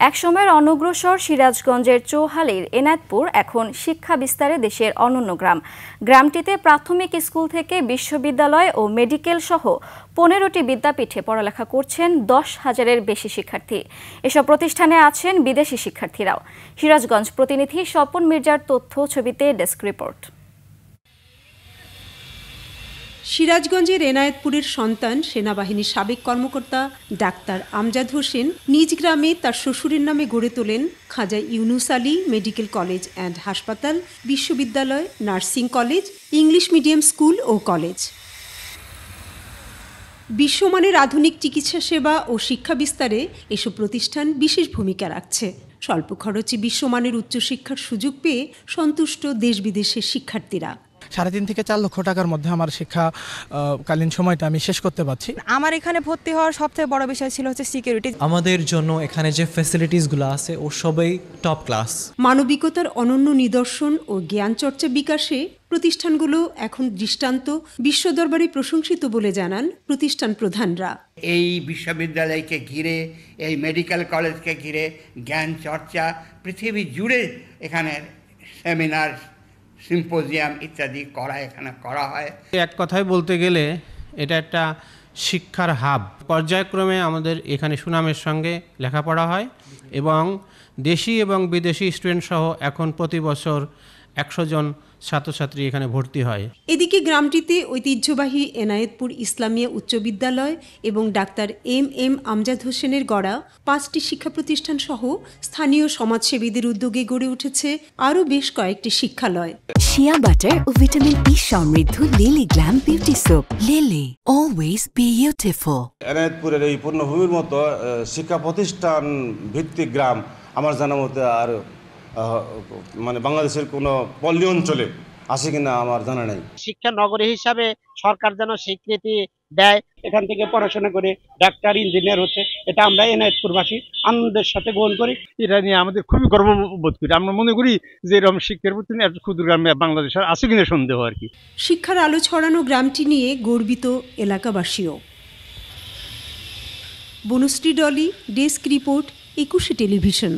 একসময়ের অনগ্রসর সিরাজগঞ্জের চৌহালির এনায়েতপুর এখন শিক্ষা বিস্তারে দেশের অনন্য গ্রাম। গ্রামটিতে প্রাথমিক স্কুল থেকে বিশ্ববিদ্যালয় ও মেডিকেল সহ 15টি বিদ্যাপীঠে পড়ালেখা করছেন 10,000-এর বেশি শিক্ষার্থী। এসব প্রতিষ্ঠানে আছেন বিদেশি শিক্ষার্থীরাও। সিরাজগঞ্জ প্রতিনিধি স্বপন মির্জার তথ্য ছবিতে ডেস্ক রিপোর্ট। সিরাজগঞ্জের এনায়েতপুরের সন্তান সেনাবাহিনীর সাবেক কর্মকর্তা ডাক্তার আমজাদ হোসেন নিজ গ্রামে তার শ্বশুরের নামে গড়ে তোলেন Khaja Yunus Ali medical college and হাসপাতাল, বিশ্ববিদ্যালয়, nursing college, English medium school ও কলেজ। বিশ্বমানের আধুনিক চিকিৎসা সেবা ও শিক্ষা বিস্তারে এসব প্রতিষ্ঠান বিশেষ ভূমিকা রাখছে। স্বল্প খরচে বিশ্বমানের উচ্চশিক্ষার সুযোগ পেয়ে সন্তুষ্ট দেশ বিদেশের শিক্ষার্থীরা। 3.5 থেকে 4 লক্ষ টাকার মধ্যে আমার শিক্ষাকালীন সময়টা আমি শেষ করতে পারছি। আমার এখানে ভর্তি হওয়ার সবথেকে বড় বিষয় ছিল হচ্ছে সিকিউরিটি। আমাদের জন্য এখানে যে ফ্যাসিলিটিসগুলো আছে ও সবই টপ ক্লাস। মানবিকতার অনন্য নিদর্শন ও জ্ঞান চর্চা বিকাশে প্রতিষ্ঠানগুলো এখন দৃষ্টান্ত, বিশ্ব দরবারে প্রশংসিত বলে জানান প্রতিষ্ঠান প্রধানরা। এই বিশ্ববিদ্যালয়কে ঘিরে, এই মেডিকেল কলেজকে ঘিরে জ্ঞান চর্চা পৃথিবী জুড়ে এখানে সেমিনার, সিম্পোজিয়াম ইত্যাদি এখানে করা হয়। এক কথায় বলতে গেলে এটা একটা শিক্ষার হাব। পর্যায়ক্রমে আমাদের এখানে সুনামের সঙ্গে লেখাপড়া হয় এবং দেশি এবং বিদেশি স্টুডেন্ট সহ এখন প্রতি বছর 100 জন ছাত্রছাত্রী এখানে ভর্তি হয়। এদিকে গ্রামটিতে ঐতিহ্যবাহী এনায়েতপুর ইসলামিয়া উচ্চ বিদ্যালয় এবং ডাক্তার এম আমজাদ হোসেনের গড়া 5টি শিক্ষা প্রতিষ্ঠান সহ স্থানীয় সমাজসেবীদের উদ্যোগে গড়ে উঠেছে আরও বেশ কয়েকটি শিক্ষালয়। শিয়া বাটার ও ভিটামিন ই সমৃদ্ধ Lily glam beauty soap. Lily, always beautiful. এনায়েতপুরের এই পূর্ণভূমির মতো শিক্ষা প্রতিষ্ঠান ভিত্তিক গ্রাম আমার জানা মতে আর বাংলাদেশের কোনো পল্লী অঞ্চলে আছে কিনা আমার জানা নেই। শিক্ষা নগরী হিসাবে সরকার যেন স্বীকৃতি দেয়, এখান থেকে পড়াশোনা করে ডাক্তার, ইঞ্জিনিয়ার হচ্ছে, এটা আমরা এনায়েতপুরবাসী আনন্দের সাথে গ্রহণ করি। এটা নিয়ে আমাদের খুবই গর্ববোধ করি। আমরা মনে করি যে এরকম শিক্ষার প্রতি এত ক্ষুদ্র গ্রামে বাংলাদেশ আছে কিনা সন্দেহ আর কি। শিক্ষার আলো ছড়ানো গ্রামটি নিয়ে গর্বিত এলাকাবাসীও। Banashree Dolly, desk report, 21 television.